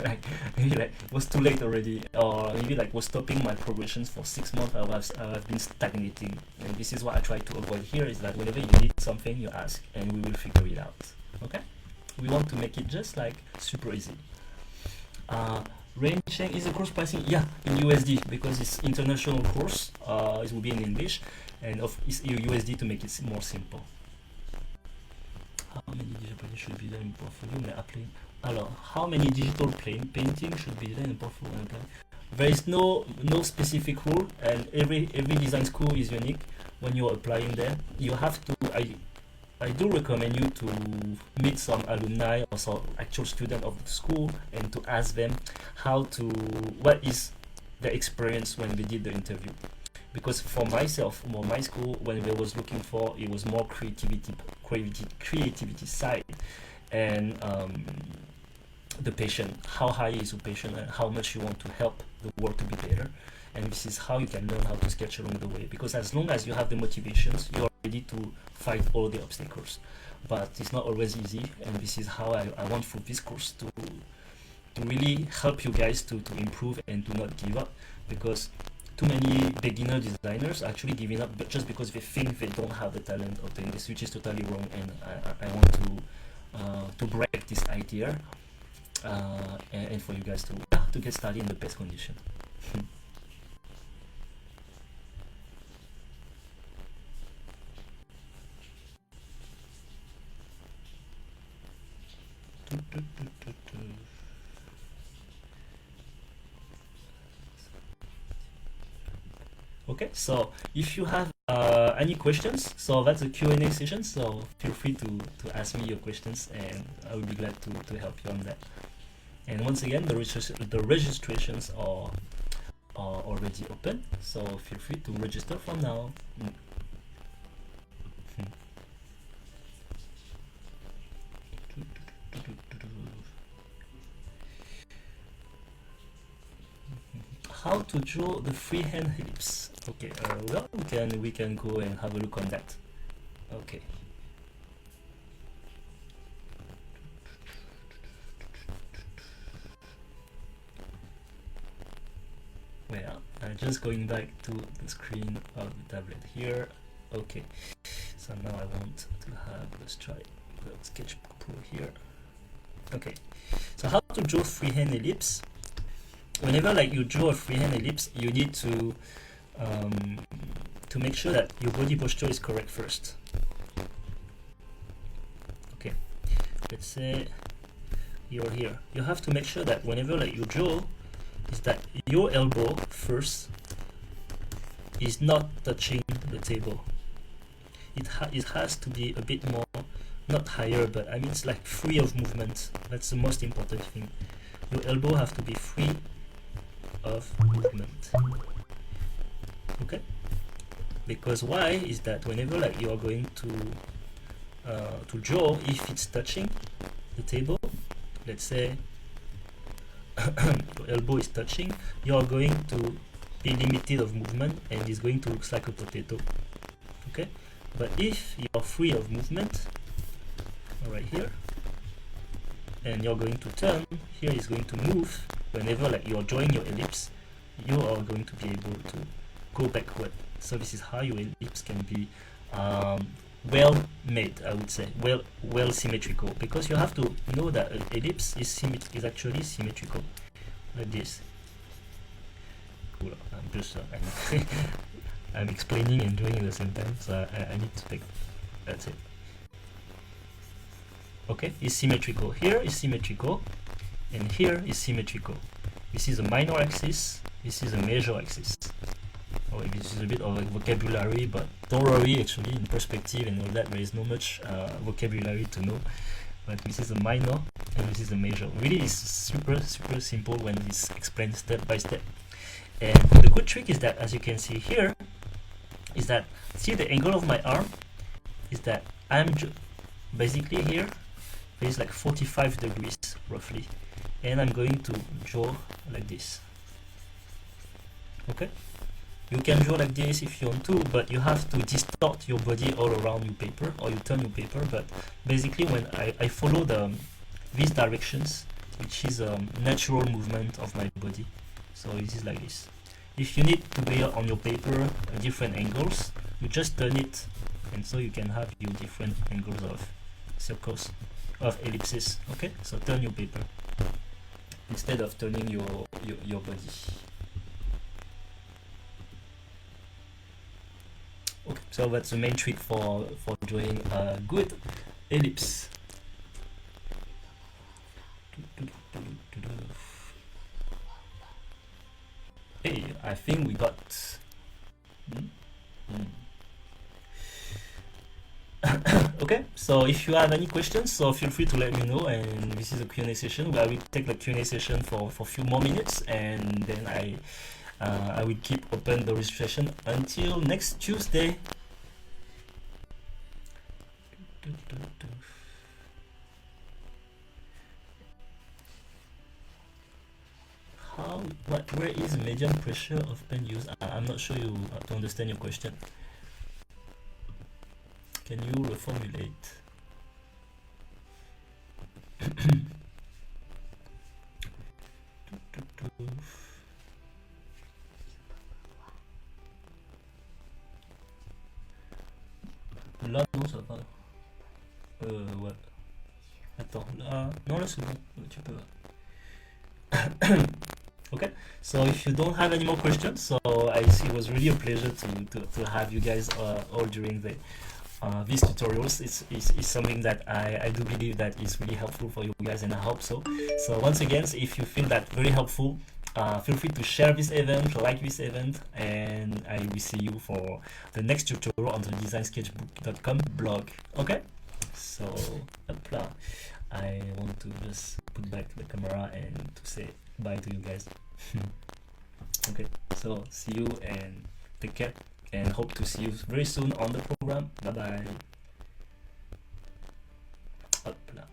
Speaker 1: Like maybe like it was too late already, or maybe like was stopping my progressions for 6 months. I've been stagnating, and this is what I try to avoid here, is that whenever you need something, you ask and we will figure it out. Okay, we want to make it just like super easy. Rain Cheng, is the course pricing? Yeah, in USD, because it's international course. It will be in English, and it's USD to make it more simple. How many digital paintings should be done in portfolio? Alors, how many digital paintings should be done in portfolio? There is no specific rule, and every design school is unique. When you're applying there, you have to. I do recommend you to meet some alumni or some actual student of the school and to ask them what is the experience when we did the interview. Because for myself, my school, when we was looking for, it was more creativity side, and the patient, how high is your patient and how much you want to help the work to be better. And this is how you can learn how to sketch along the way, because as long as you have the motivations, you're ready to fight all the obstacles. But it's not always easy, and this is how I want for this course to really help you guys to improve and to not give up, because too many beginner designers are actually giving up just because they think they don't have the talent of doing this, which is totally wrong. And I want to break this idea and for you guys to get started in the best condition. Okay, so if you have any questions, so that's a Q&A session, so feel free to ask me your questions and I will be glad to help you on that. And once again, the registrations are already open, so feel free to register from now. How to draw the freehand ellipse? Okay, well, we can go and have a look on that. Okay. Well, I'm just going back to the screen of the tablet here. Okay, so now I want to have, let's try the Sketchbook Pro here. Okay, so how to draw freehand ellipse? Whenever like you draw a freehand ellipse, you need to make sure that your body posture is correct first. Okay, let's say you're here. You have to make sure that whenever like you draw, is that your elbow first is not touching the table. It has to be a bit more, not higher, but I mean it's like free of movement. That's the most important thing. Your elbow have to be free of movement. Okay, because why is that whenever like you are going to to draw if it's touching the table. Let's say your elbow is touching, you're going to be limited of movement and it's going to look like a potato. Okay, but if you're free of movement, right here, and you're going to turn, here is going to move whenever like you're drawing your ellipse, you are going to be able to go backward. So this is how your ellipse can be well made, I would say, well symmetrical, because you have to know that an ellipse is actually symmetrical, like this. Cool. I'm just I'm explaining and doing at the same time, so I need to take. That's it. Okay, it's symmetrical. Here is symmetrical, and here is symmetrical. This is a minor axis. This is a major axis. Oh, this is a bit of a vocabulary, but don't worry, actually in perspective and all that there is no much vocabulary to know. But this is a minor and this is a major. Really, it's super simple when it's explained step by step. And the good trick is that, as you can see here, is that see the angle of my arm is that I'm basically here there is like 45 degrees roughly, and I'm going to draw like this. Okay, you can draw like this if you want to, but you have to distort your body all around your paper, or you turn your paper. But basically when I follow these directions, which is a natural movement of my body, so this is like this. If you need to be on your paper different angles, you just turn it, and so you can have your different angles of circles, of ellipses. Okay, so turn your paper instead of turning your body. Okay, so that's the main trick for drawing a good ellipse. Hey, I think we got okay, so if you have any questions, so feel free to let me know. And this is a Q&A session where I will take the Q&A session for a few more minutes, and then I will keep open the registration until next Tuesday. Where is medium pressure of pen use? I'm not sure you to understand your question. Can you reformulate? Là non, ça va. Ouais. Attends, là. Non, là c'est bon. Tu peux. Okay, so if you don't have any more questions, so I see it was really a pleasure to have you guys all during the these tutorials. It's something that I do believe that is really helpful for you guys, and I hope so. So once again, if you feel that very helpful, feel free to share this event, like this event, and I will see you for the next tutorial on the designsketchbook.com blog. Okay, so I want to just put back the camera and to say bye to you guys. Okay, so see you and take care, and hope to see you very soon on the program. Bye bye. Hop là.